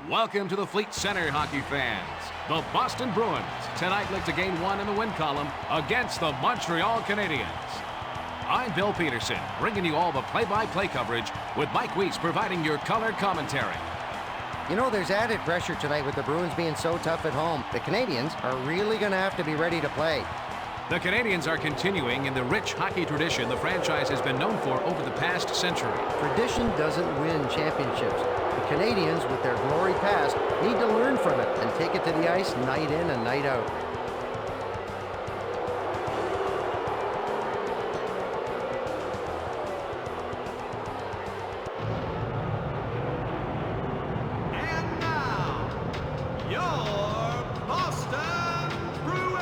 Welcome to the Fleet Center, hockey fans. The Boston Bruins tonight look to gain one in the win column against the Montreal Canadiens. I'm Bill Peterson, bringing you all the play-by-play coverage with Mike Weiss providing your color commentary. You know, there's added pressure tonight with the Bruins being so tough at home. The Canadiens are really going to have to be ready to play. The Canadiens are continuing in the rich hockey tradition the franchise has been known for over the past century. Tradition doesn't win championships. The Canadiens, with their glory past, need to learn from it and take it to the ice night in and night out. And now, your Boston Bruins!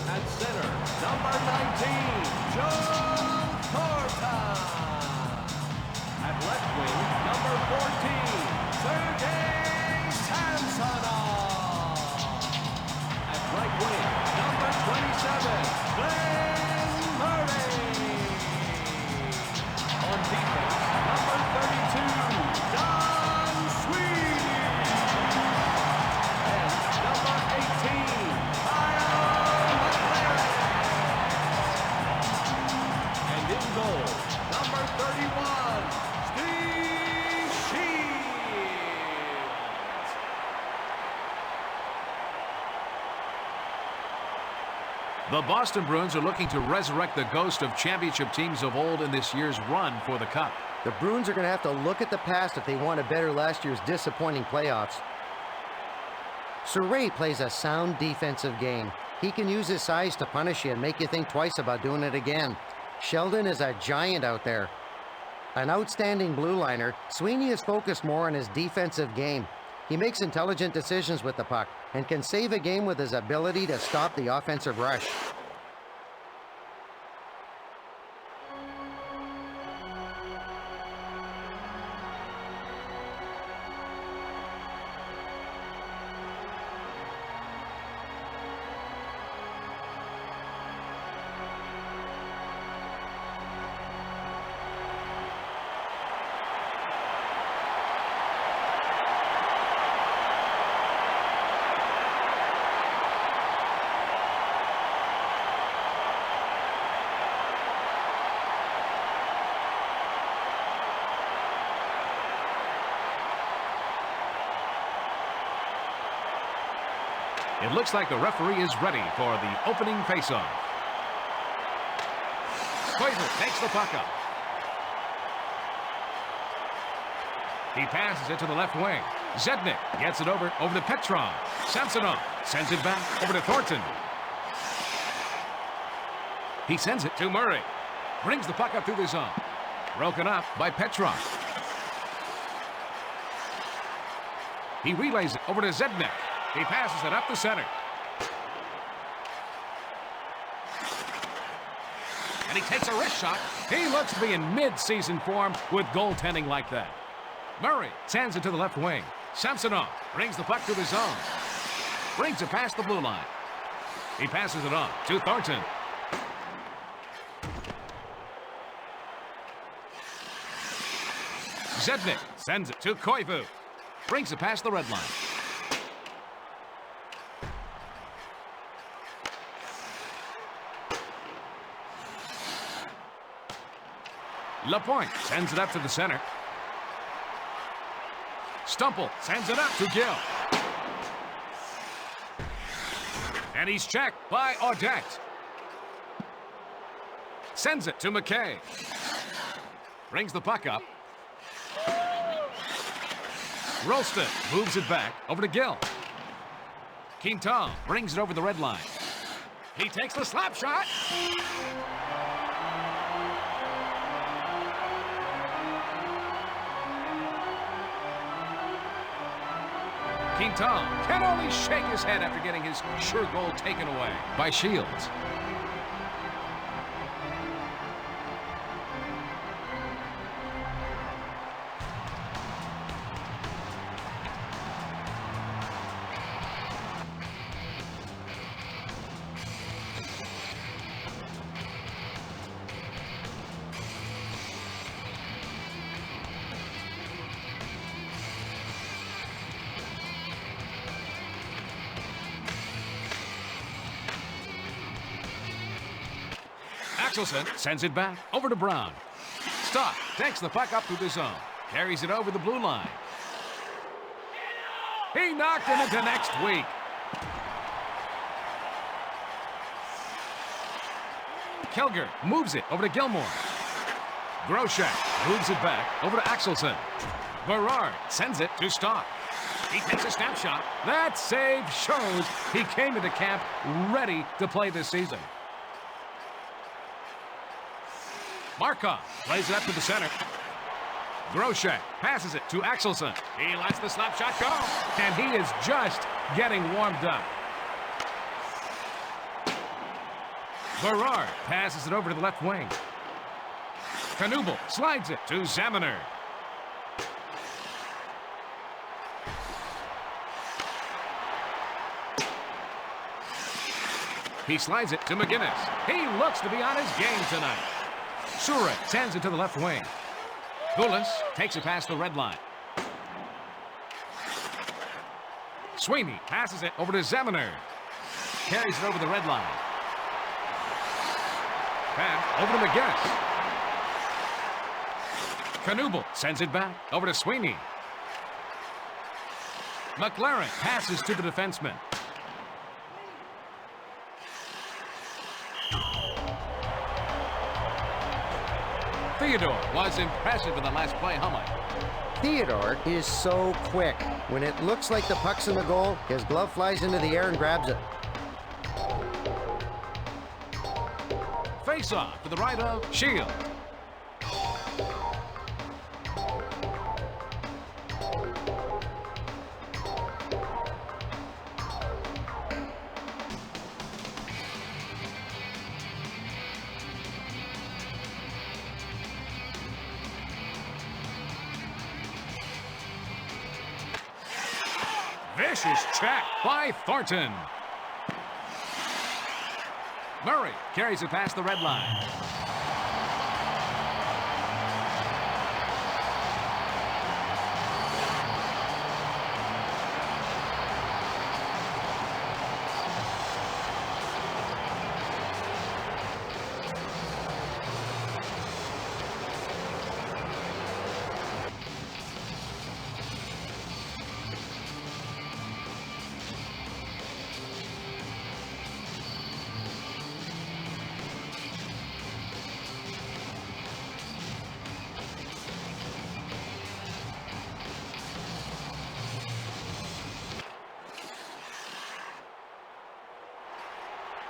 At center, number 19, Joe Thornton. At left wing, number 14, Sergei Samsonov. At right wing, number 27, Glenn Murray. On defense, number 32, Don Sweeney. And number 18, Kyle McLaren. And in goal, number 31, Steve Sheets. The Boston Bruins are looking to resurrect the ghost of championship teams of old in this year's run for the Cup. The Bruins are going to have to look at the past if they want to better last year's disappointing playoffs. Surrey plays a sound defensive game. He can use his size to punish you and make you think twice about doing it again. Sheldon is a giant out there. An outstanding blue liner, Sweeney is focused more on his defensive game. He makes intelligent decisions with the puck and can save a game with his ability to stop the offensive rush. It looks like the referee is ready for the opening faceoff. Koivu takes the puck up. He passes it to the left wing. Zednik gets it over to Petrov. Samsonov sends it back over to Thornton. He sends it to Murray. Brings the puck up through the zone. Broken up by Petrov. He relays it over to Zednik. He passes it up the center. And he takes a wrist shot. He looks to be in mid-season form with goaltending like that. Murray sends it to the left wing. Samsonov brings the puck through the zone. Brings it past the blue line. He passes it on to Thornton. Zednik sends it to Koivu. Brings it past the red line. Lapointe sends it up to the center. Stumple sends it up to Gill. And he's checked by Audette. Sends it to McKay. Brings the puck up. Rolston moves it back over to Gill. Quintal brings it over the red line. He takes the slap shot. Quintal can only shake his head after getting his sure goal taken away by Shields. Axelson sends it back over to Brown. Stock takes the puck up through the zone. Carries it over the blue line. He knocked it into next week. Kilger moves it over to Gilmore. Groshek moves it back over to Axelson. Berard sends it to Stock. He takes a snapshot. That save shows he came into camp ready to play this season. Markov plays it up to the center. Groshek passes it to Axelson. He lets the slap shot go, and he is just getting warmed up. Berard passes it over to the left wing. Knuble slides it to Zamaner. He slides it to McGinnis. He looks to be on his game tonight. Surek sends it to the left wing. Goulas takes it past the red line. Sweeney passes it over to Zamaner. Carries it over the red line. Pass over to McGinnis. Knuble sends it back over to Sweeney. McLaren passes to the defenseman. Theodore was impressive in the last play, huh, Mike? Theodore is so quick. When it looks like the puck's in the goal, his glove flies into the air and grabs it. Face-off to the right of Shield. Vicious check by Thornton. Murray carries it past the red line.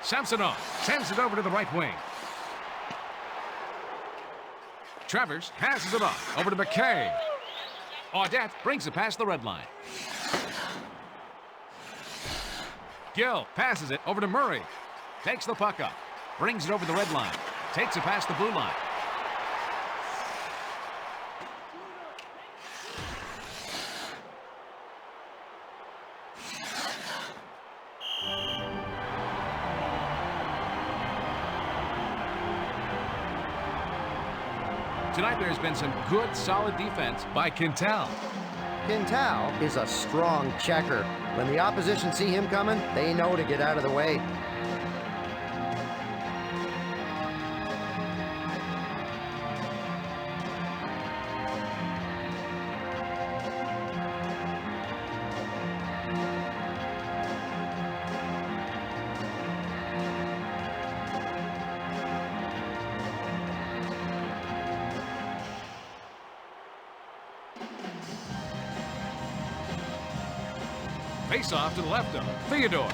Samsonov sends it over to the right wing. Travers passes it off over to McKay. Audette brings it past the red line. Gill passes it over to Murray. Takes the puck up. Brings it over the red line. Takes it past the blue line. Tonight there's been some good, solid defense by Quintal. Quintal is a strong checker. When the opposition see him coming, they know to get out of the way. Face-off to the left of Theodore.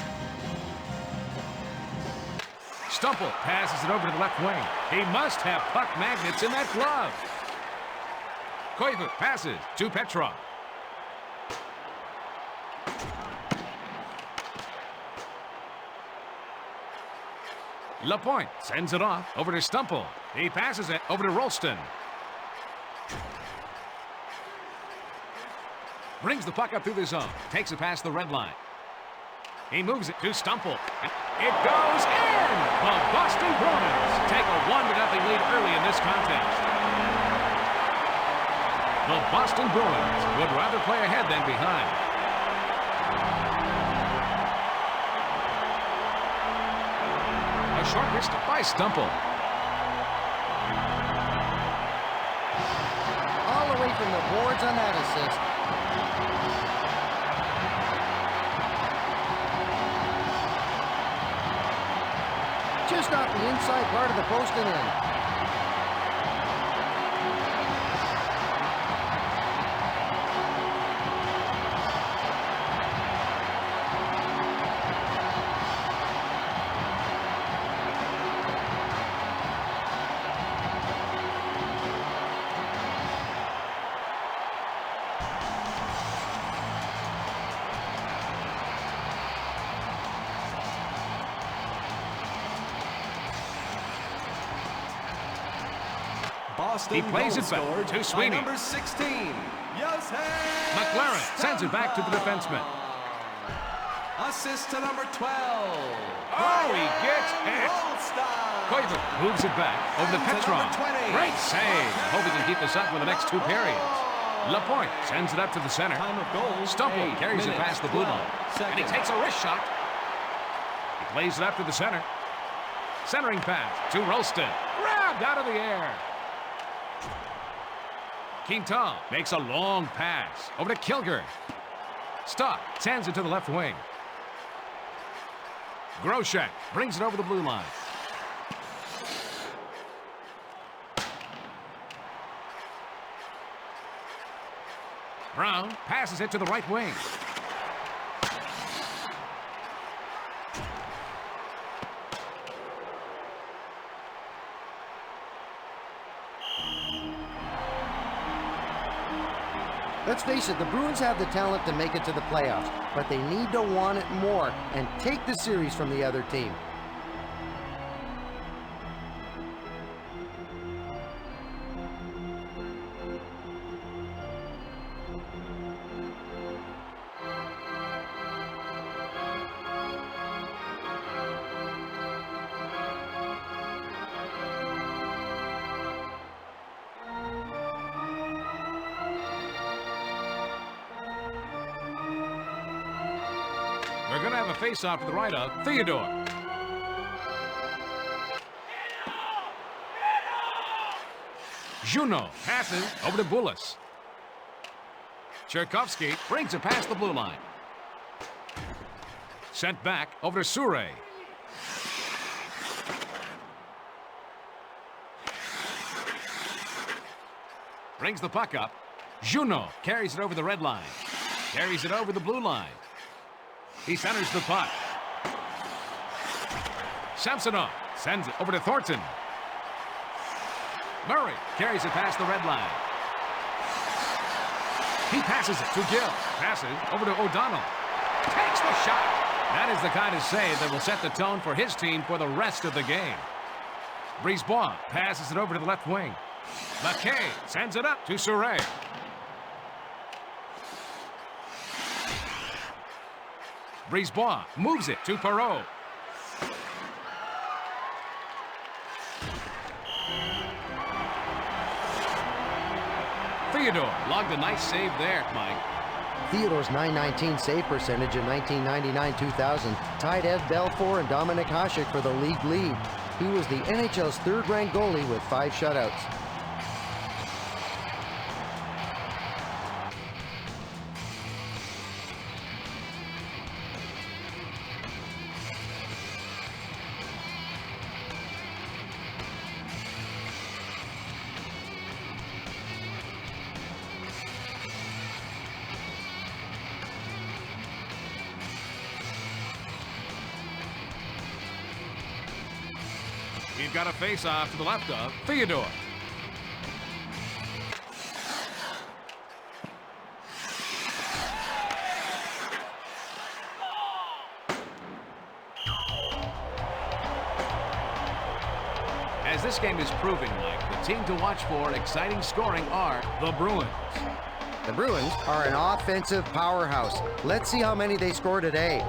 Stumple passes it over to the left wing. He must have puck magnets in that glove. Koivu passes to Petrov. Lapointe sends it off over to Stumple. He passes it over to Rolston. Brings the puck up through the zone. Takes it past the red line. He moves it to Stumple. It goes in! The Boston Bruins take a 1-0 lead early in this contest. The Boston Bruins would rather play ahead than behind. A short wrist by Stumple. boards on that assist. Just off the inside part of the post and in. Boston He plays goal it back scored to by Sweeney. number 16. McLaren sends it back to the defenseman. Assist to number 12. Oh, he gets hit. Koivu moves it back over to Petron. Great save. Hope he can keep this up for the next 2 periods. Lapointe sends it up to the center. Time of goal. Stumple carries it past the blue line. And he takes a wrist shot. He plays it up to the center. Centering pass to Rolston. Grabbed out of the air. Quintal makes a long pass over to Kilger. Stock sends it to the left wing. Groshek brings it over the blue line. Brown passes it to the right wing. Let's face it, the Bruins have the talent to make it to the playoffs, but they need to want it more and take the series from the other team. We're going to have a face-off to the right of Theodore. Juno passes over to Bullis. Cherkovsky brings it past the blue line. Sent back over to Sure. Brings the puck up. Juno carries it over the red line. Carries it over the blue line. He centers the puck. Samsonov sends it over to Thornton. Murray carries it past the red line. He passes it to Gill. Passes over to O'Donnell. Takes the shot. That is the kind of save that will set the tone for his team for the rest of the game. Brisebois passes it over to the left wing. McKay sends it up to Surrey. Brisebois moves it to Perreault. Theodore logged a nice save there, Mike. Theodore's .919 save percentage in 1999-2000 tied Ed Belfour and Dominic Hasek for the league lead. He was the NHL's third-ranked goalie with 5 shutouts. We've got a face-off to the left of Theodore. As this game is proving, Mike, the team to watch for exciting scoring are the Bruins. The Bruins are an offensive powerhouse. Let's see how many they score today.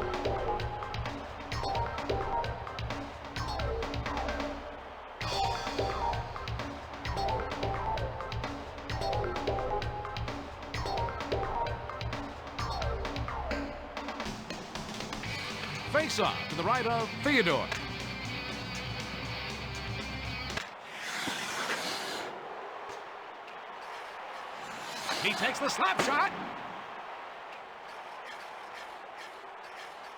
Face-off to the right of Theodore. He takes the slap shot.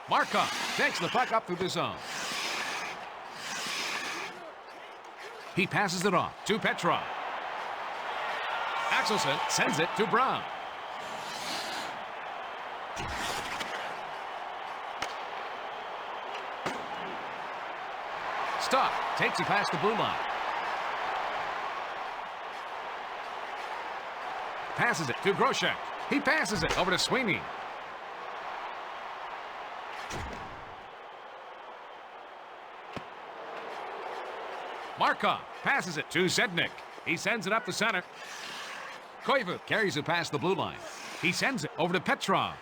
Markov takes the puck up through the zone. He passes it off to Petrov. Axelson sends it to Brown. Stock takes it past the blue line. Passes it to Groshek. He passes it over to Sweeney. Markov passes it to Zednik. He sends it up the center. Koivu carries it past the blue line. He sends it over to Petrov.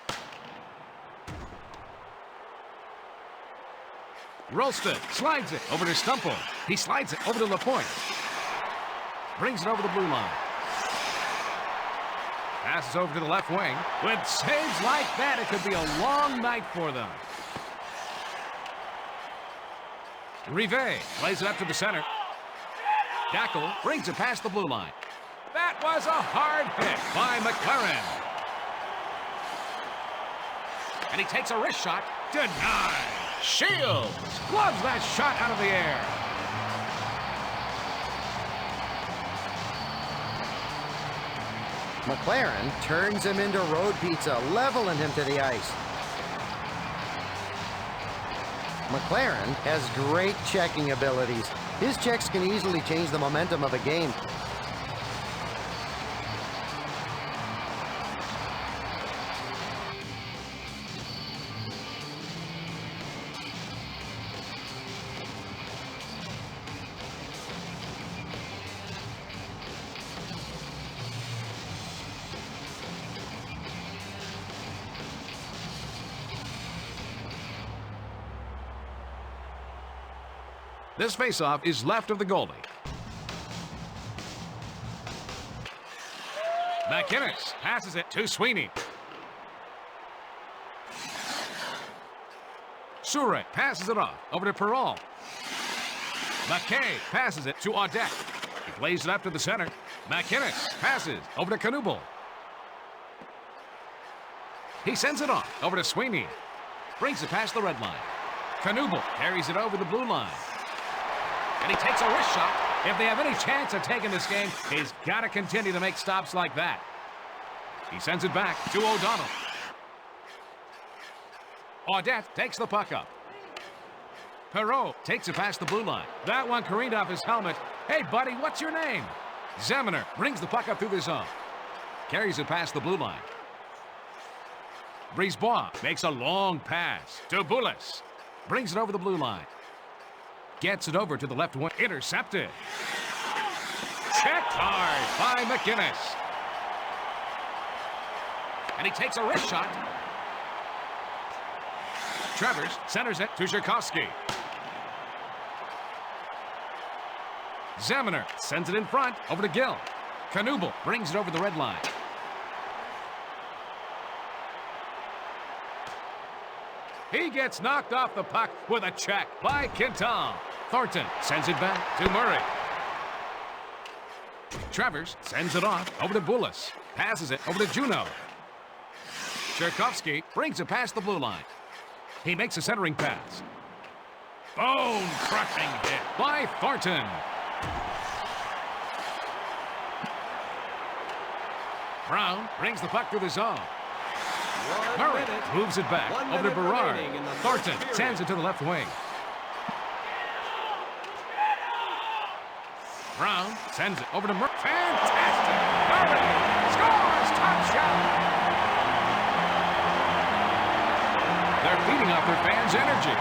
Rolston slides it over to Stumple. He slides it over to Lapointe. Brings it over the blue line. Passes over to the left wing. With saves like that, it could be a long night for them. Rive plays it up to the center. Dackel brings it past the blue line. That was a hard hit by McLaren. And he takes a wrist shot. Denied. Shields gloves that shot out of the air. McLaren turns him into road pizza, leveling him to the ice. McLaren has great checking abilities. His checks can easily change the momentum of a game. This faceoff is left of the goalie. McInnes passes it to Sweeney. Surek passes it off over to Perrault. McKay passes it to Audette. He plays it up to the center. McInnes passes over to Knubel. He sends it off over to Sweeney. Brings it past the red line. Knubel carries it over the blue line. And he takes a wrist shot. If they have any chance of taking this game, he's got to continue to make stops like that. He sends it back to O'Donnell. Audette takes the puck up. Perrault takes it past the blue line. That one careened off his helmet. Hey, buddy, what's your name? Zeminer brings the puck up through the zone. Carries it past the blue line. Brisebois makes a long pass to Boulis. Brings it over the blue line. Gets it over to the left wing. Intercepted. Checked hard by McInnes. And he takes a wrist shot. Travers centers it to Zherkovsky. Zeminer sends it in front over to Gill. Knubel brings it over the red line. He gets knocked off the puck with a check by Quintal. Thornton sends it back to Murray. Travers sends it off over to Boulis. Passes it over to Juneau. Zherkovsky brings it past the blue line. He makes a centering pass. Bone-crushing hit by Thornton. Brown brings the puck through the zone. Murray moves it back over to Berard. Thornton sends it to the left wing. Brown sends it over to Murray. Fantastic! Murray scores! Top shot! They're feeding off their fans' energy.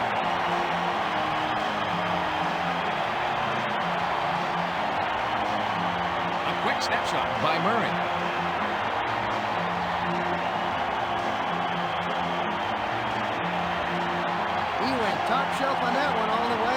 A quick snapshot by Murray. He went top shelf on that one all the way.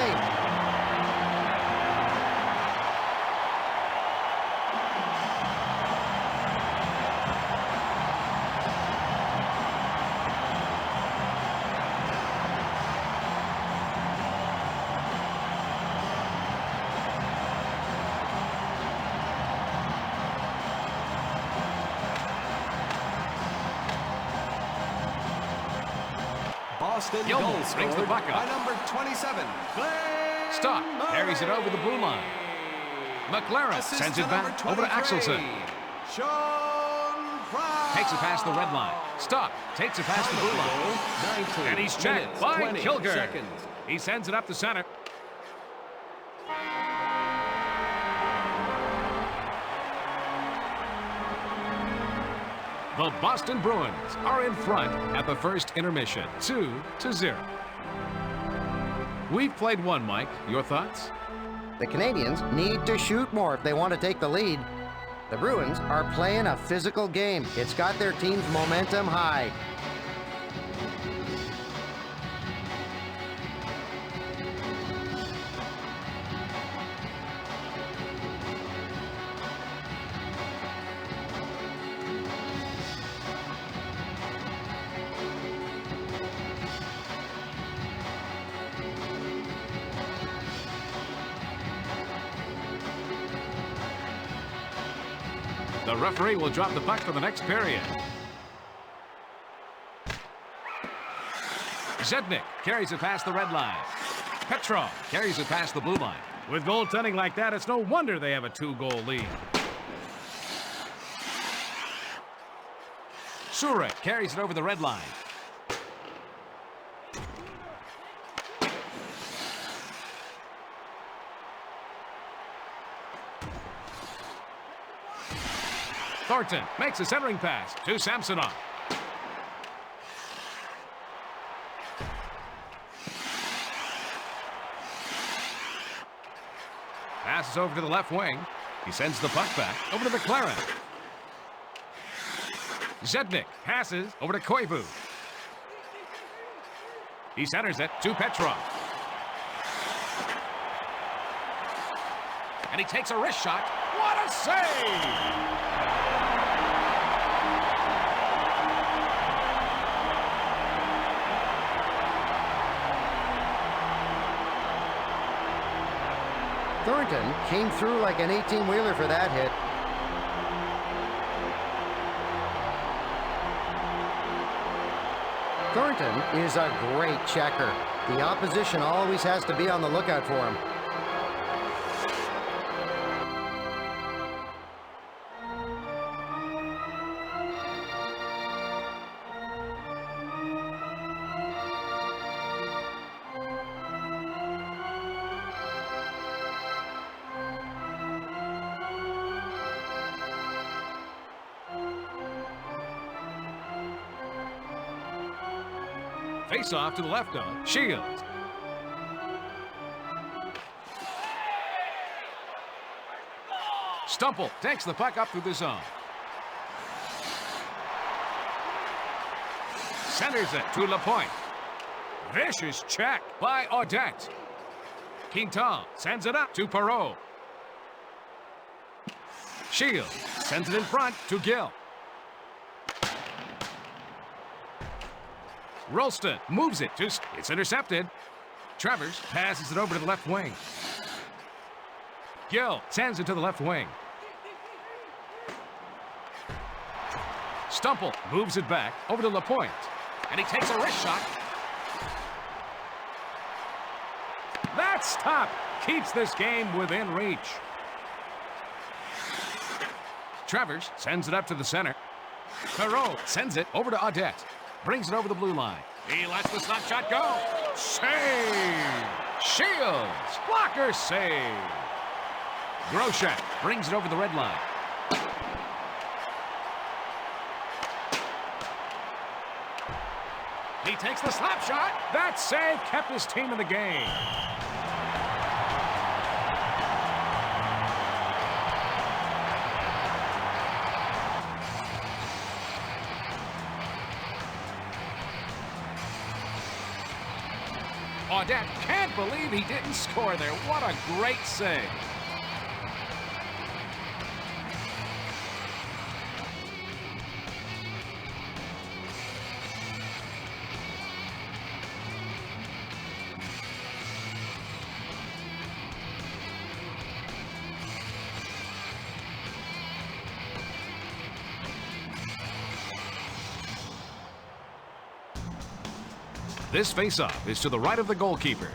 Boston Gilmore goal brings the scored puck by up. number 27. Glenn Stock carries it over the blue line. McLaren Assist sends to it back number over to 23, Axelson. Sean Brown. Takes it past the red line. Stock takes it past the blue line. 19 And he's checked minutes, by 20 Kilger. seconds. He sends it up the center. The Boston Bruins are in front at the first intermission, 2-0. We've played one, Mike. Your thoughts? The Canadiens need to shoot more if they want to take the lead. The Bruins are playing a physical game. It's got their team's momentum high. The referee will drop the puck for the next period. Zednik carries it past the red line. Petrov carries it past the blue line. With goaltending like that, it's no wonder they have a 2-goal lead. Surek carries it over the red line. Thornton makes a centering pass to Samsonov. Passes over to the left wing. He sends the puck back over to McLaren. Zednik passes over to Koivu. He centers it to Petrov. And he takes a wrist shot. What a save! Thornton came through like an 18-wheeler for that hit. Thornton is a great checker. The opposition always has to be on the lookout for him. Face off to the left of Shields. Stumple takes the puck up through the zone. Centers it to Lapointe. Vicious check by Audette. Quintal sends it up to Perreault. Shields sends it in front to Gill. Rolston moves it to... It's intercepted. Travers passes it over to the left wing. Gill sends it to the left wing. Stumple moves it back over to Lapointe. And he takes a wrist shot. That stop keeps this game within reach. Travers sends it up to the center. Perreault sends it over to Audette. Brings it over the blue line. He lets the slap shot go. Save! Shields! Blocker save! Groshek brings it over the red line. He takes the slap shot. That save kept his team in the game. Audette can't believe he didn't score there. What a great save. This faceoff is to the right of the goalkeeper.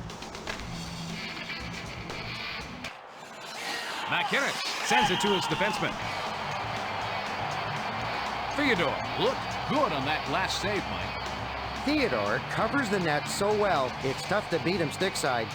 McInnes sends it to his defenseman. Theodore looked good on that last save, Mike. Theodore covers the net so well, it's tough to beat him stick side.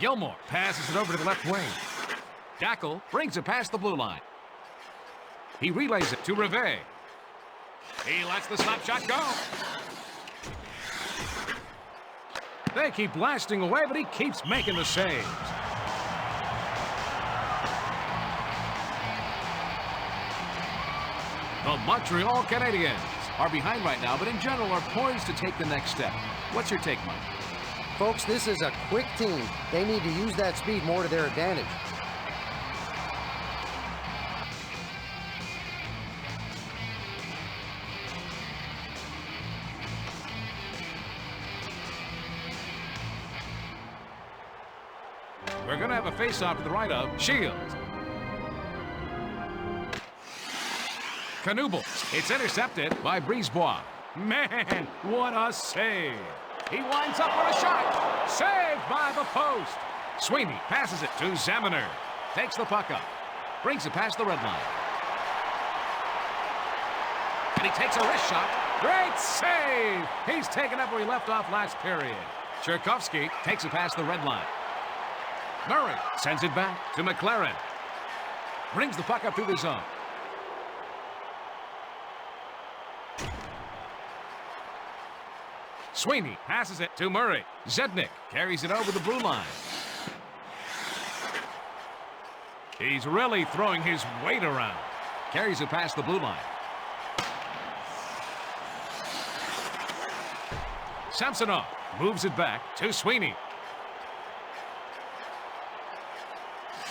Gilmore passes it over to the left wing. Dackle brings it past the blue line. He relays it to Rivet. He lets the slap shot go. They keep blasting away, but he keeps making the saves. The Montreal Canadiens are behind right now, but in general are poised to take the next step. What's your take, Mike? Folks, this is a quick team. They need to use that speed more to their advantage. We're going to have a face-off to the right of Shields. Knuble. It's intercepted by Brisebois. Man, what a save. He winds up with a shot. Saved by the post. Sweeney passes it to Zaminer. Takes the puck up. Brings it past the red line. And he takes a wrist shot. Great save. He's taken up where he left off last period. Tchaikovsky takes it past the red line. Murray sends it back to McLaren. Brings the puck up through the zone. Sweeney passes it to Murray. Zednik carries it over the blue line. He's really throwing his weight around. Carries it past the blue line. Samsonov moves it back to Sweeney.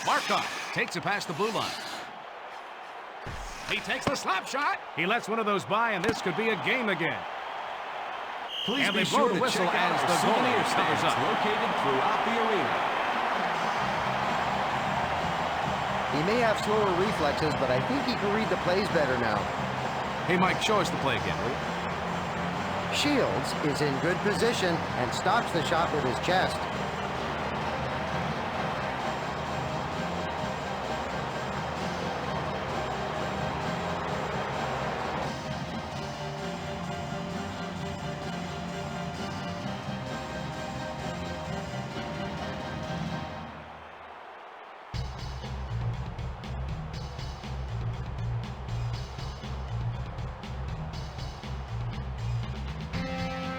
Markov takes it past the blue line. He takes the slap shot. He lets one of those by, and this could be a game again. Please and be they blow sure the to whistle check out as our the souvenir goalie covers stands up. located throughout the arena. He may have slower reflexes, but I think he can read the plays better now. Hey, Mike, show us the play again, will you? Shields is in good position and stops the shot with his chest.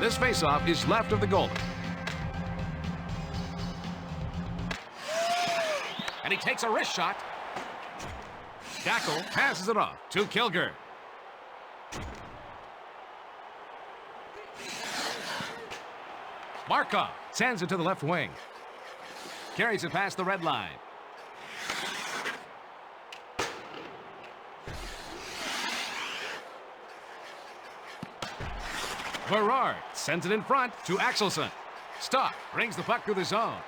This faceoff is left of the goal. And he takes a wrist shot. Dackle passes it off to Kilger. Markov sends it to the left wing. Carries it past the red line. Berard sends it in front to Axelson. Stock brings the puck through the zone.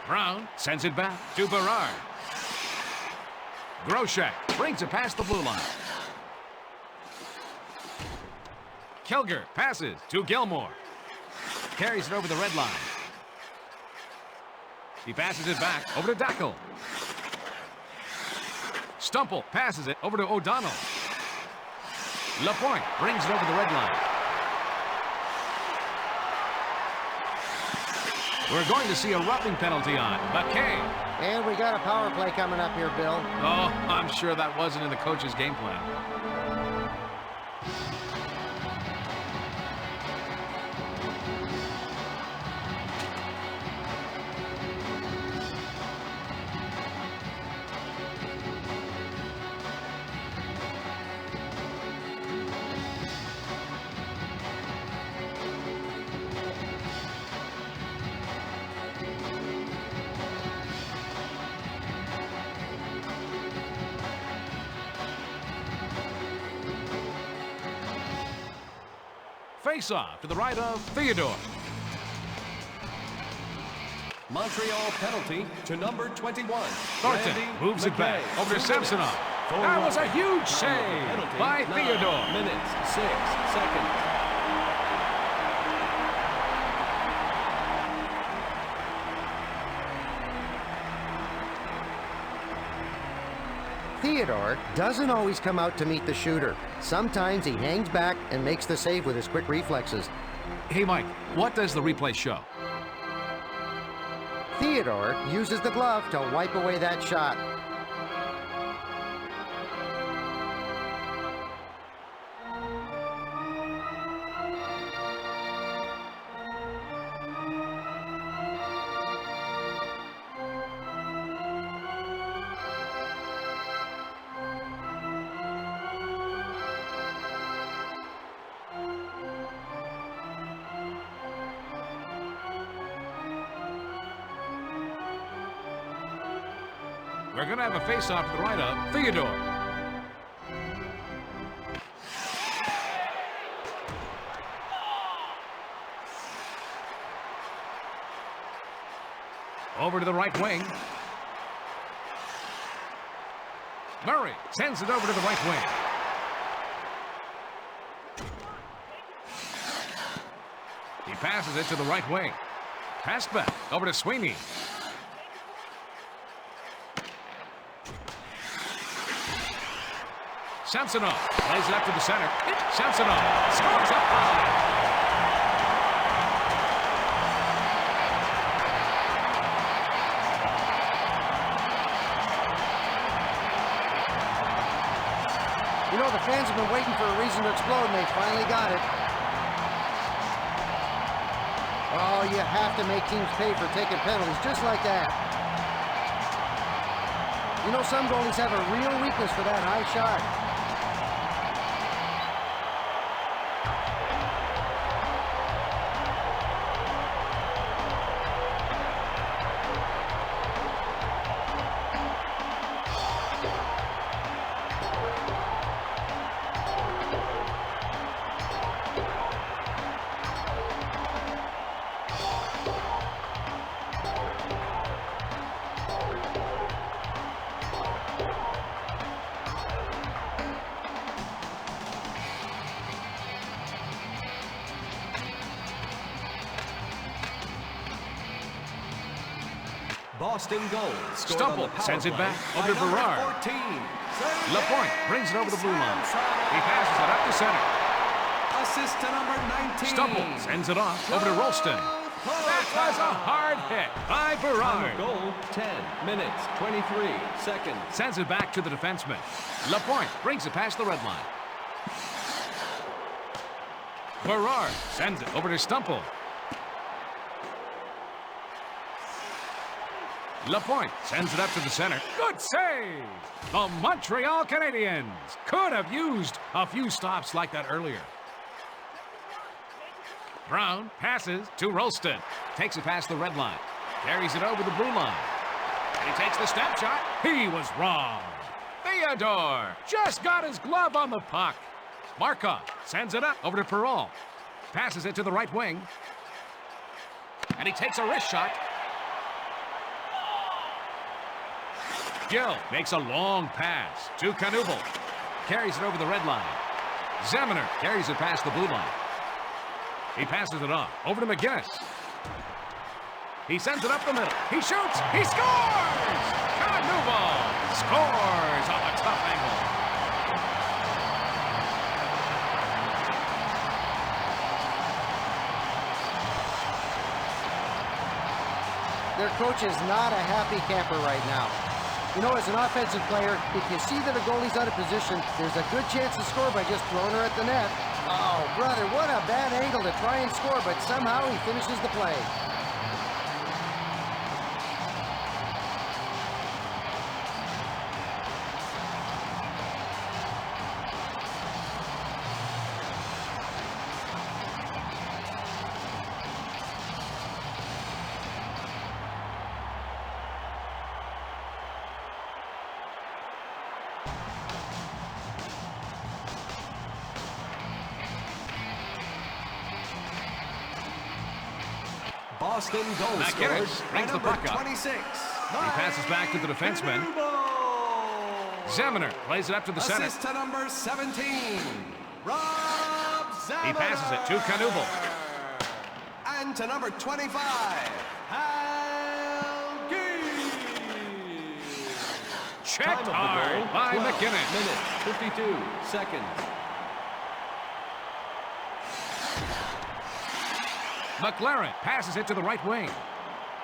Brown sends it back to Berard. Groshek brings it past the blue line. Kilger passes to Gilmore. Carries it over the red line. He passes it back over to Dackle. Stumple passes it over to O'Donnell. Lapointe brings it over the red line. We're going to see a roughing penalty on McKay. And we got a power play coming up here, Bill. Oh, I'm sure that wasn't in the coach's game plan. Face-off to the right of Theodore. Montreal penalty to number 21. Thornton moves it back over to Samsonov. That was a huge save by Theodore. Minutes, 6 seconds. Theodore doesn't always come out to meet the shooter. Sometimes he hangs back and makes the save with his quick reflexes. Hey, Mike, what does the replay show? Theodore uses the glove to wipe away that shot. We're going to have a face-off to the right of Theodore. Over to the right wing. Murray sends it over to the right wing. He passes it to the right wing. Pass back over to Sweeney. Samsonov plays it up to the center. Samsonov scores up high. You know, the fans have been waiting for a reason to explode, and they finally got it. Oh, you have to make teams pay for taking penalties just like that. You know, some goalies have a real weakness for that high shot. Boston goal. Stumble sends it back over to Berard. Lapointe brings it over the blue line. He passes it up the center. Assist to number 19. Stumble sends it off over to Rolston. That was a hard hit by Time Berard. of goal, 10 minutes, 23 seconds. Sends it back to the defenseman. Lapointe brings it past the red line. Berard sends it over to Stumple. Lapointe sends it up to the center. Good save! The Montreal Canadiens could have used a few stops like that earlier. Brown passes to Rolston. Takes it past the red line. Carries it over the blue line. And he takes the step shot. He was wrong. Theodore just got his glove on the puck. Markov sends it up over to Perrault. Passes it to the right wing. And he takes a wrist shot. Gill makes a long pass to Knuble. Carries it over the red line. Zeminer carries it past the blue line. He passes it off over to McGinnis. He sends it up the middle. He shoots. He scores! Knuble scores off a tough angle. Their coach is not a happy camper right now. You know, as an offensive player, if you see that a goalie's out of position, there's a good chance to score by just throwing her at the net. Oh, brother, what a bad angle to try and score, but somehow he finishes the play. Boston goal McGinnis scored by brings the number puck up. 26. He passes back to the defenseman. Zeminer plays it up to the center. Assist to number 17, Rob Zeminer. He passes it to Knubel. And to number 25, Halgi. Checked hard by 12 McGinnis. minutes, 52 seconds. McLaren passes it to the right wing.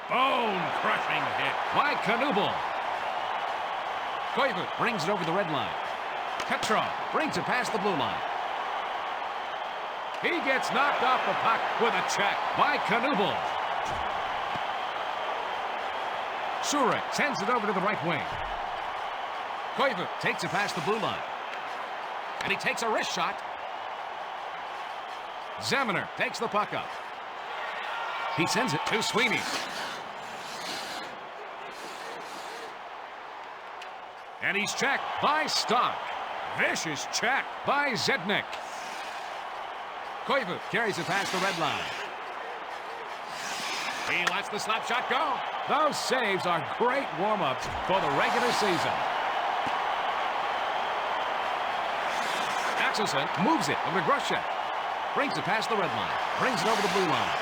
Bone-crushing hit by Knubel. Koivu brings it over the red line. Petrov brings it past the blue line. He gets knocked off the puck with a check by Knubel. Surek sends it over to the right wing. Koivu takes it past the blue line. And he takes a wrist shot. Zeminer takes the puck up. He sends it to Sweeney. And he's checked by Stock. Vicious check by Zednik. Koivu carries it past the red line. He lets the slap shot go. Those saves are great warm-ups for the regular season. Axelson moves it over to Grosjean. Brings it past the red line. Brings it over the blue line.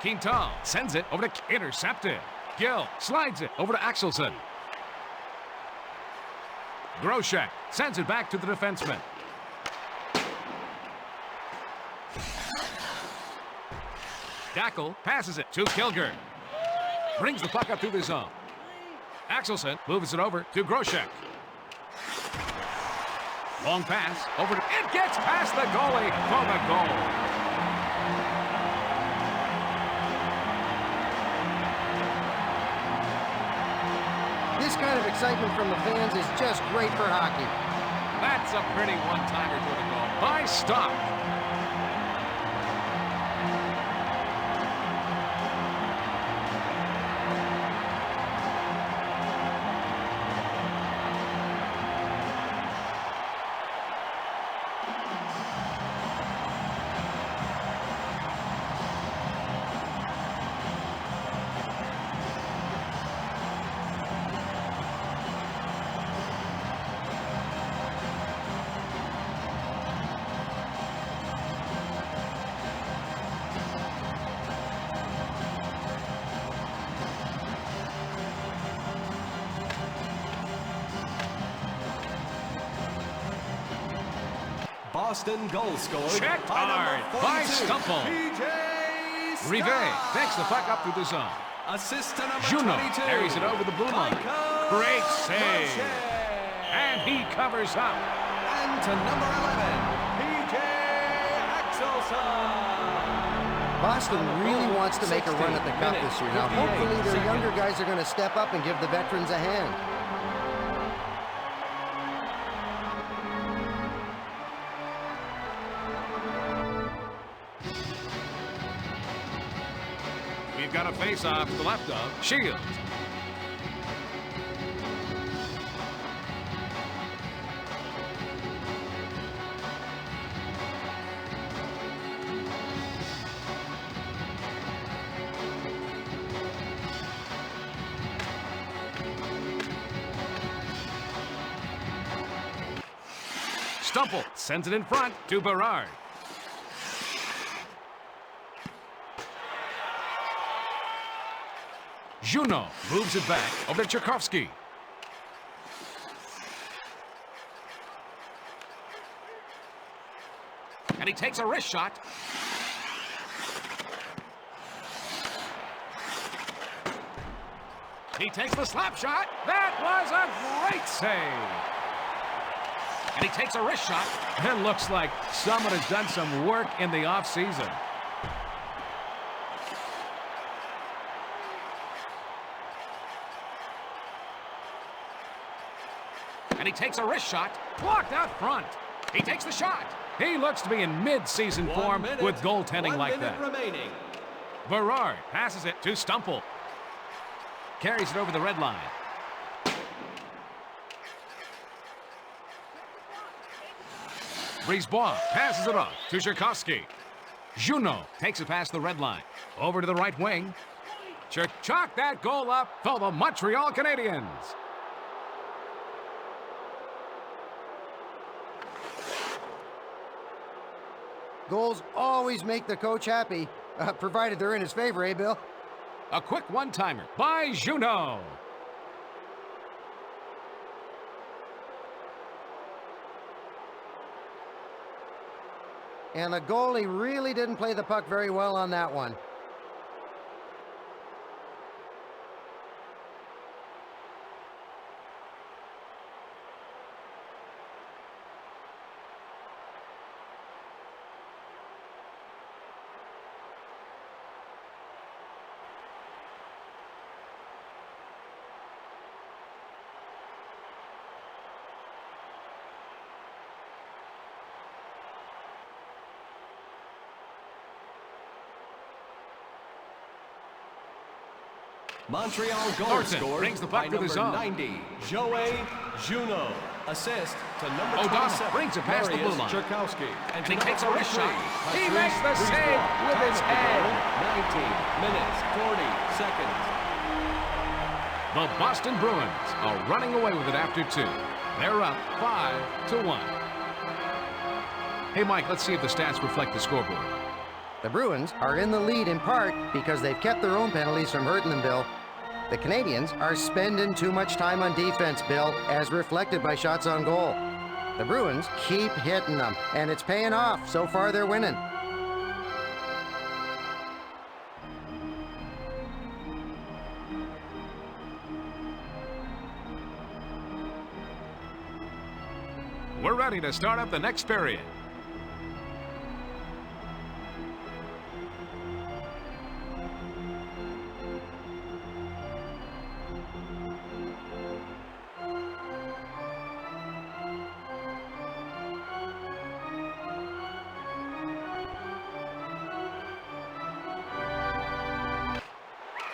Quintal sends it over to intercepted. Gill slides it over to Axelson. Grosjean sends it back to the defenseman. Dackel passes it to Kilger. Brings the puck up through the zone. Axelson moves it over to Grosjean. Long pass over to... It gets past the goalie for the goal. This kind of excitement from the fans is just great for hockey. That's a pretty one-timer for the goal by Stock. Boston goal scored Checked by hard number by 42, Stumple. PJ Rivet Scott. takes the puck up through the zone. Assist to number Juno 22. carries it over the blue line. Michael Great save. Marchand. And he covers up. And to number 11, PJ Axelson. Boston really wants to make a run at the cup this year. Now, 58 hopefully their seconds. younger guys are going to step up and give the veterans a hand. We've got a face-off to the left of Shields. Stumple sends it in front to Berard. Juno moves it back over to Tchaikovsky. And he takes a wrist shot. He takes the slap shot. That was a great save. And he takes a wrist shot. It looks like someone has done some work in the offseason. And he takes a wrist shot. Blocked out front. He takes the shot. He looks to be in mid-season form with goaltending like that. Remaining. Berard passes it to Stumple. Carries it over the red line. Brisebois passes it off to Tchaikovsky. Junot takes it past the red line. Over to the right wing. Chalk that goal up for the Montreal Canadiens. Goals always make the coach happy, provided they're in his favor, eh, Bill? A quick one-timer by Junot. And the goalie really didn't play the puck very well on that one. Montreal goal Thornton scored brings the by puck to the number zone. 90, Joey Juno. Assist to number O'Donnell 27, brings it past the blue line. Tchaikovsky. And to he number takes a wrist 43, shot. He Patrice makes the Brisebois. save with his Time of the head. goal, 19 minutes, 40 seconds. The Boston Bruins are running away with it after 2. They're up 5-1. Hey, Mike, let's see if the stats reflect the scoreboard. The Bruins are in the lead in part because they've kept their own penalties from hurting them, Bill. The Canadiens are spending too much time on defense, Bill, as reflected by shots on goal. The Bruins keep hitting them, and it's paying off. So far, they're winning. We're ready to start up the next period.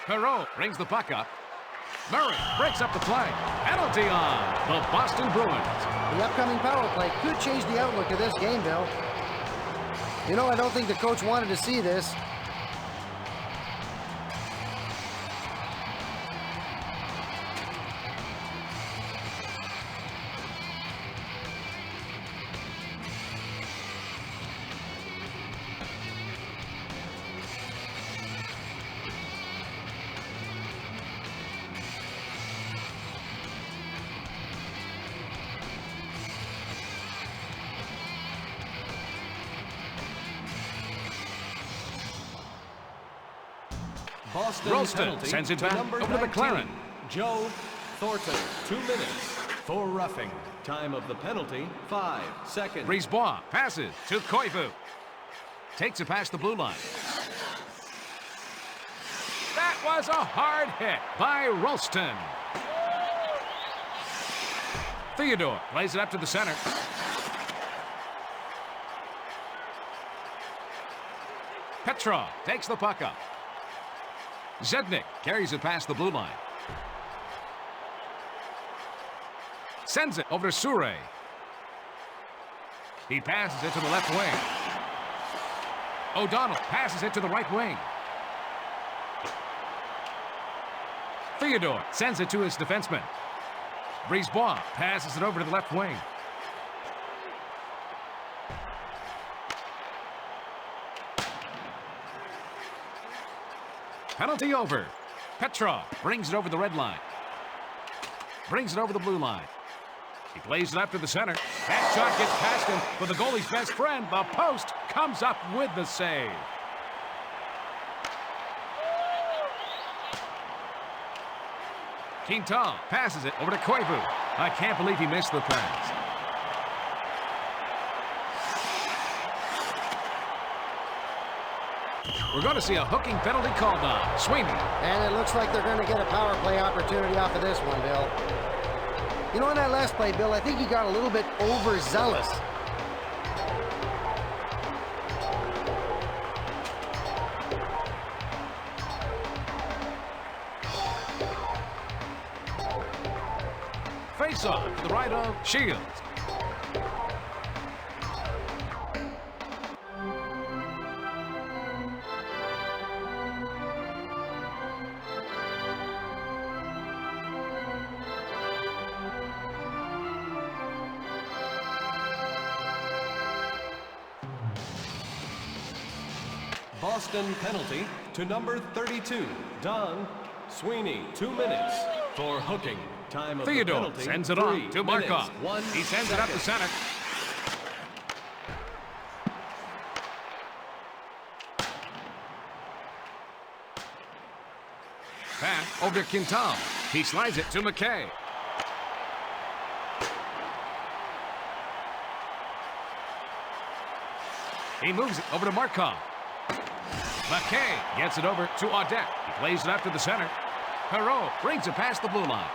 Perreault brings the puck up. Murray breaks up the play. Penalty on the Boston Bruins. The upcoming power play could change the outlook of this game, Bill. You know, I don't think the coach wanted to see this. Boston Ralston penalty sends it to back number over to 19, McLaren. Joe Thornton. 2 minutes for roughing. Time of the penalty, 5 seconds. Brisebois passes to Koivu. Takes it past the blue line. That was a hard hit by Ralston. Theodore plays it up to the center. Petrov takes the puck up. Zednik carries it past the blue line. Sends it over to Sure. He passes it to the left wing. O'Donnell passes it to the right wing. Theodore sends it to his defenseman. Brisebois passes it over to the left wing. Penalty over. Petrov brings it over the red line. Brings it over the blue line. He plays it up to the center. That shot gets past him, but the goalie's best friend, the post, comes up with the save. Quintal passes it over to Koivu. I can't believe he missed the pass. We're going to see a hooking penalty called on. Sweeney. And it looks like they're going to get a power play opportunity off of this one, Bill. You know, on that last play, Bill, I think he got a little bit overzealous. Face off to the right of Shields. Boston penalty to number 32, Don Sweeney, 2 minutes for hooking. Time of the Theodore penalty, sends it 3 on to Markov. minutes, 1 He sends it up second. the center. Pass over to Quintal. He slides it to McKay. He moves it over to Markov. McKay gets it over to Audette. He plays it up to the center. Perreault brings it past the blue line.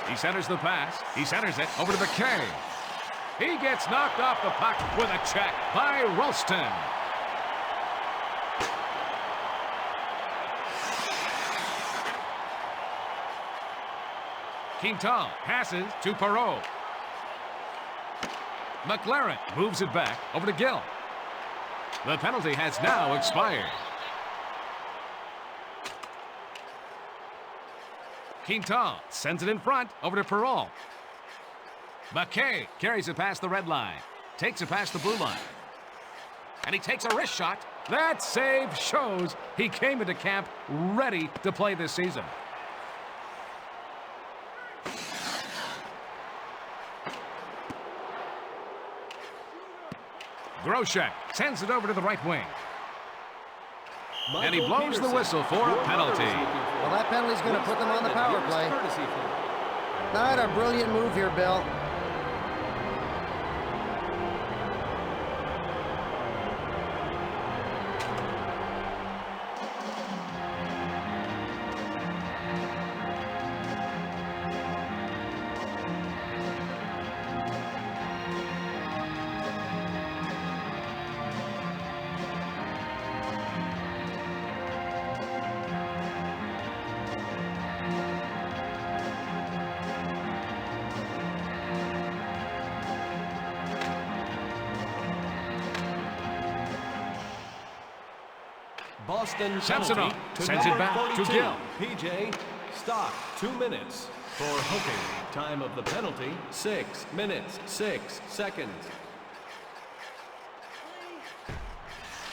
He centers the pass. He centers it over to McKay. He gets knocked off the puck with a check by Rolston. Quintal passes to Perreault. McLaren moves it back over to Gill. The penalty has now expired. Quintal sends it in front over to Perreault. McKay carries it past the red line. Takes it past the blue line. And he takes a wrist shot. That save shows he came into camp ready to play this season. Groshek sends it over to the right wing. And he blows the whistle for a penalty. Well, that penalty's going to put them on the power play. Not a brilliant move here, Bill. Boston Samsonov penalty to sends it number back to 42, Gill. PJ Stock, 2 minutes for hooking. Time of the penalty, 6 minutes, 6 seconds.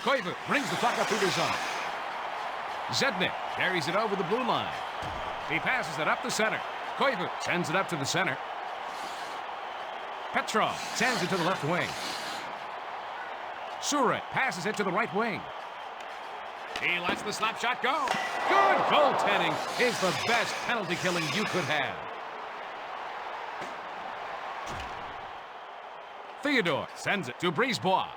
Koivu brings the puck up through the zone. Zednik carries it over the blue line. He passes it up the center. Koivu sends it up to the center. Petrov sends it to the left wing. Surek passes it to the right wing. He lets the slap shot go. Good goaltending is the best penalty killing you could have. Theodore sends it to Brisebois.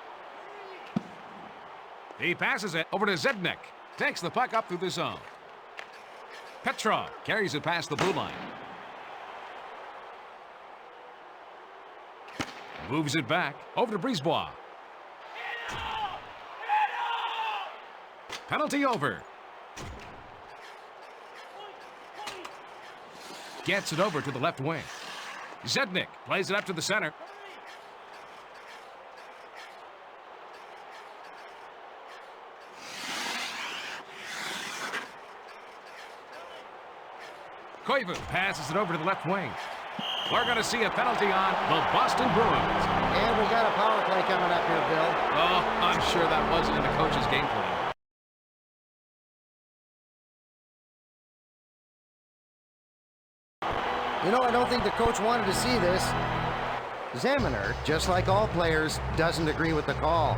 He passes it over to Zednik. Takes the puck up through the zone. Petrov carries it past the blue line. Moves it back over to Brisebois. Penalty over. Gets it over to the left wing. Zednik plays it up to the center. Koivu passes it over to the left wing. We're going to see a penalty on the Boston Bruins. And we got a power play coming up here, Bill. Oh, I'm sure that wasn't in the coach's game plan. You know, I don't think the coach wanted to see this. Zamener, just like all players, doesn't agree with the call.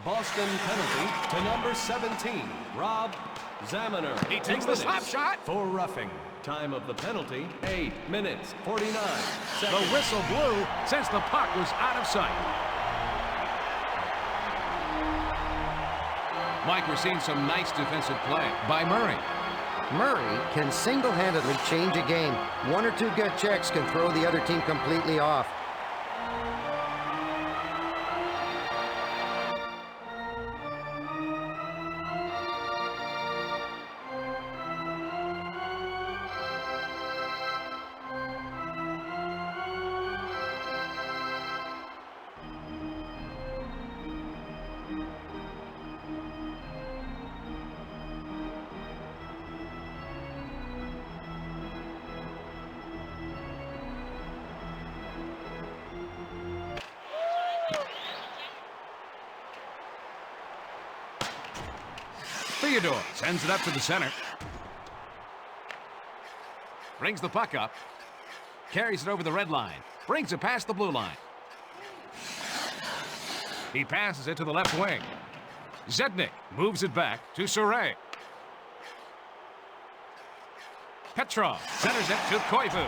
Boston penalty to number 17, Rob Zamener. He takes the slap shot. for roughing. Time of the penalty, 8 minutes, 49 The seconds. whistle blew since the puck was out of sight. Mike, we're seeing some nice defensive play by Murray. Murray can single-handedly change a game. One or two good checks can throw the other team completely off. Theodore sends it up to the center. Brings the puck up. Carries it over the red line. Brings it past the blue line. He passes it to the left wing. Zednik moves it back to Surrey. Petrov centers it to Koivu.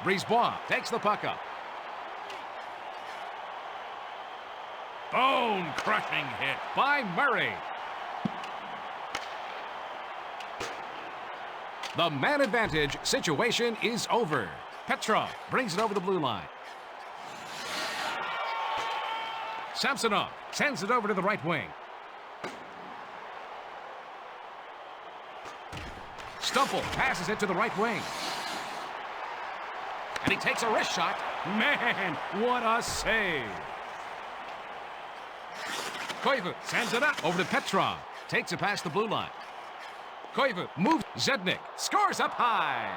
Brisebois takes the puck up. Bone-crushing hit by Murray. The man advantage situation is over. Petrov brings it over the blue line. Samsonov sends it over to the right wing. Stumple passes it to the right wing. And he takes a wrist shot. Man, what a save. Koivu sends it up over to Petrov. Takes it past the blue line. Koivu moves. Zednik scores up high.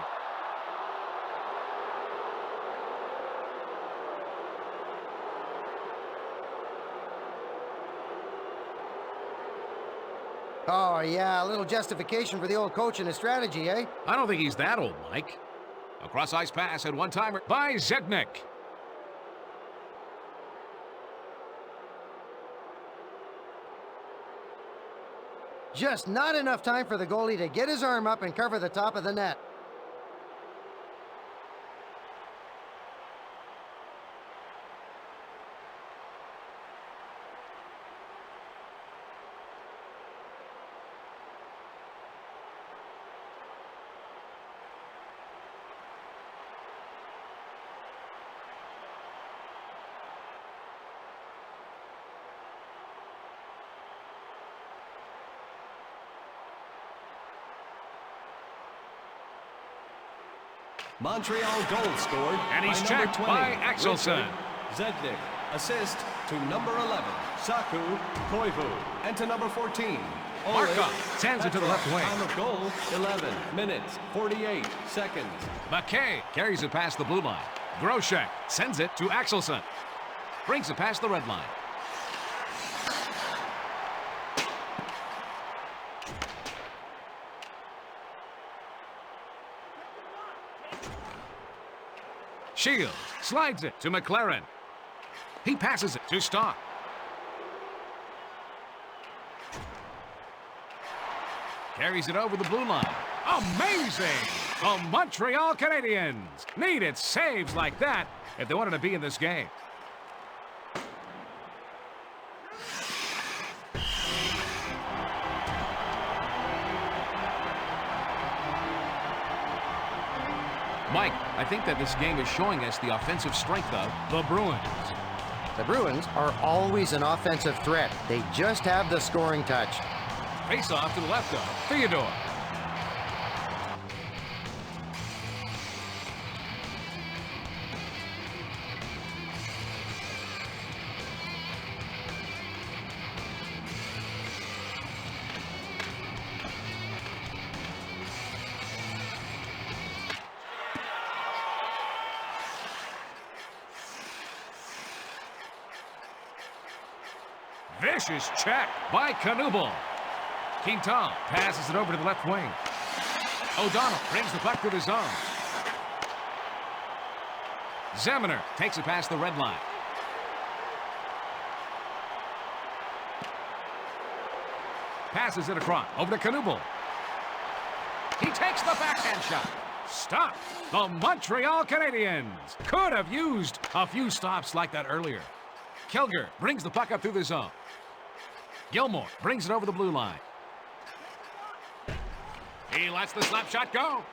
Oh, yeah, a little justification for the old coach and his strategy, eh? I don't think he's that old, Mike. A cross-ice pass and one-timer by Zednik. Just not enough time for the goalie to get his arm up and cover the top of the net. Montreal goal scored. And he's by number checked 20, by Axelson. Richard Zednik. Assist to number 11, Saku Koivu. And to number 14, Markov sends it to the left wing. Time of goal, 11 minutes, 48 seconds. McKay carries it past the blue line. Groshek sends it to Axelson. Brings it past the red line. Shields slides it to McLaren. He passes it to Stock. Carries it over the blue line. Amazing! The Montreal Canadiens needed saves like that if they wanted to be in this game. Mike, I think that this game is showing us the offensive strength of the Bruins. The Bruins are always an offensive threat. They just have the scoring touch. Face off to the left of Theodore. Vicious check by Knubel. Quintal passes it over to the left wing. O'Donnell brings the puck to the zone. Zeminer takes it past the red line. Passes it across over to Knubel. He takes the backhand shot. Stop. The Montreal Canadiens could have used a few stops like that earlier. Kilger brings the puck up through the zone. Gilmore brings it over the blue line. He lets the slap shot go.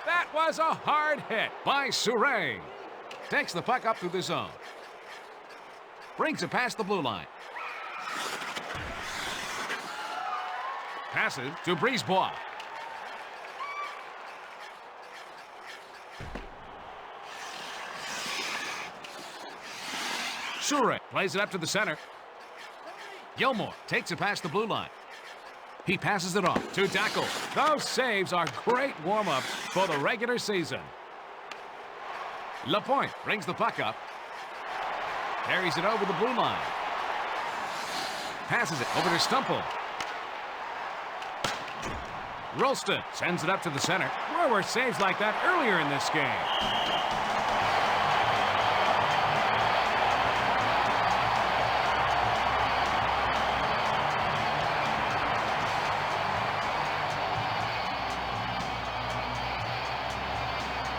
That was a hard hit by Souray. Takes the puck up through the zone. Brings it past the blue line. Passes to Brisebois. Souray plays it up to the center. Gilmore takes it past the blue line. He passes it off to Dackel. Those saves are great warm-ups for the regular season. Lapointe brings the puck up. Carries it over the blue line. Passes it over to Stumple. Rolston sends it up to the center. Where were saves like that earlier in this game?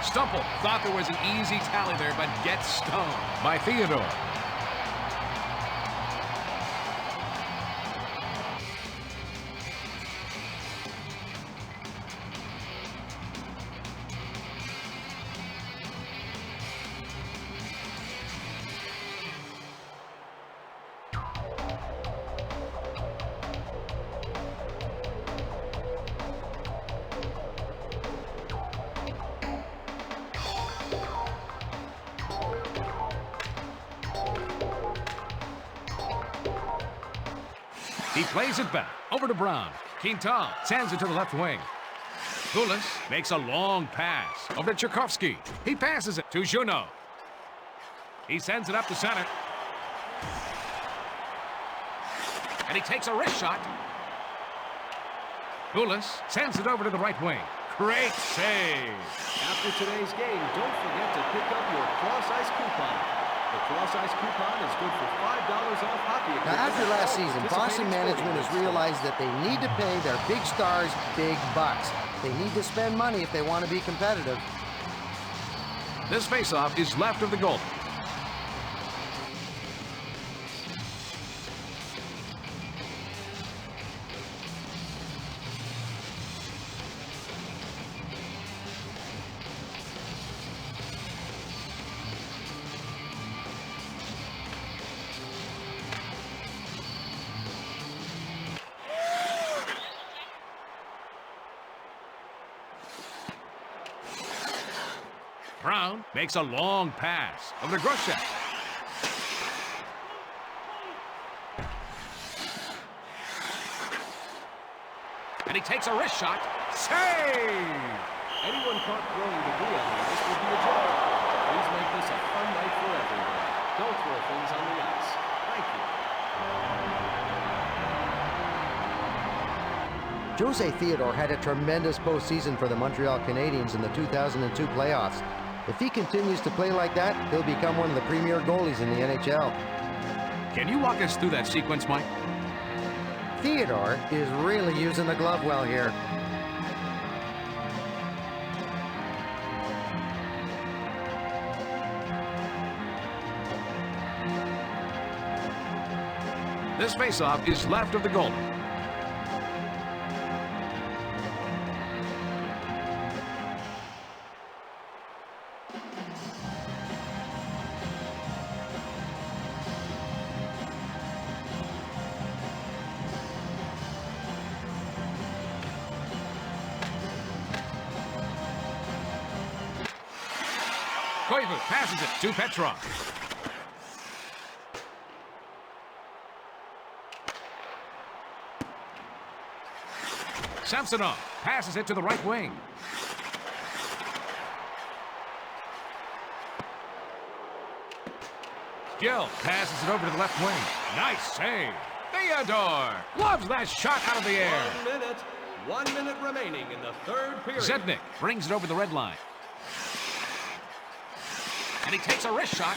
Stumple thought there was an easy tally there, but gets stoned by Theodore. He plays it back over to Brown. Quintal sends it to the left wing. Goulas makes a long pass over to Tchaikovsky. He passes it to Junot. He sends it up the center. And he takes a wrist shot. Goulas sends it over to the right wing. Great save. After today's game, don't forget to pick up your Cross Ice coupon. The Cross Ice coupon is good for $5 off hockey equipment. Now, after last season, Boston management has realized that they need to pay their big stars big bucks. They need to spend money if they want to be competitive. This faceoff is left of the goal. Brown makes a long pass over to Groshek. And he takes a wrist shot. Save! Anyone caught throwing debris on the ice will be a job. Please make this a fun night for everyone. Don't throw things on the ice. Thank you. Jose Theodore had a tremendous postseason for the Montreal Canadiens in the 2002 playoffs. If he continues to play like that, he'll become one of the premier goalies in the NHL. Can you walk us through that sequence, Mike? Theodore is really using the glove well here. This faceoff is left of the goal. Koivu passes it to Petrov. Samsonov passes it to the right wing. Gill passes it over to the left wing. Nice save. Theodore loves that shot out of the air. 1 minute remaining in the third period. Zednik brings it over the red line. And he takes a wrist shot.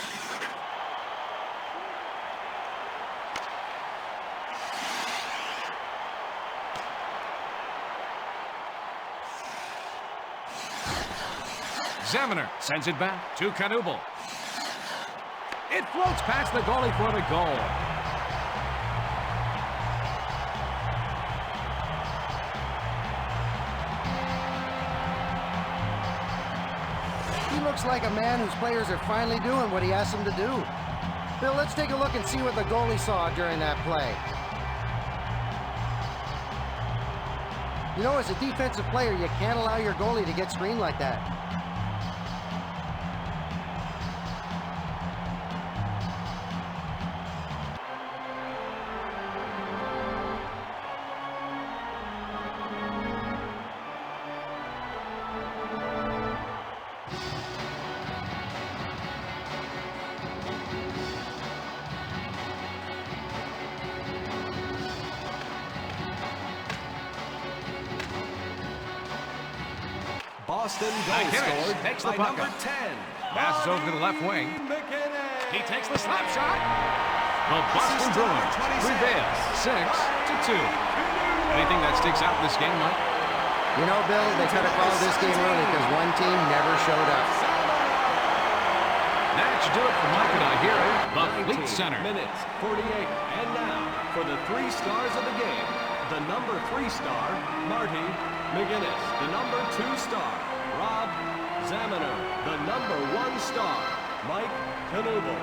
Zaminer sends it back to Knubel. It floats past the goalie for the goal. He looks like a man whose players are finally doing what he asked them to do. Bill, let's take a look and see what the goalie saw during that play. You know, as a defensive player, you can't allow your goalie to get screened like that. Boston goal scored takes the by puck number up. 10. Passes over to the left wing. McKinnon. He takes the slap shot. The Boston Bruins prevail 6-2. Anything that sticks out in this game, Mike? You know, Bill, they could have called this game early because one team never showed up. That should do it for Mike and I here at the Fleet Center. Minutes 48. And now for the 3 stars of the game. The number 3 star, Marty McGinnis. The number 2 star, Rob Zaminer. The number 1 star, Mike Knubel.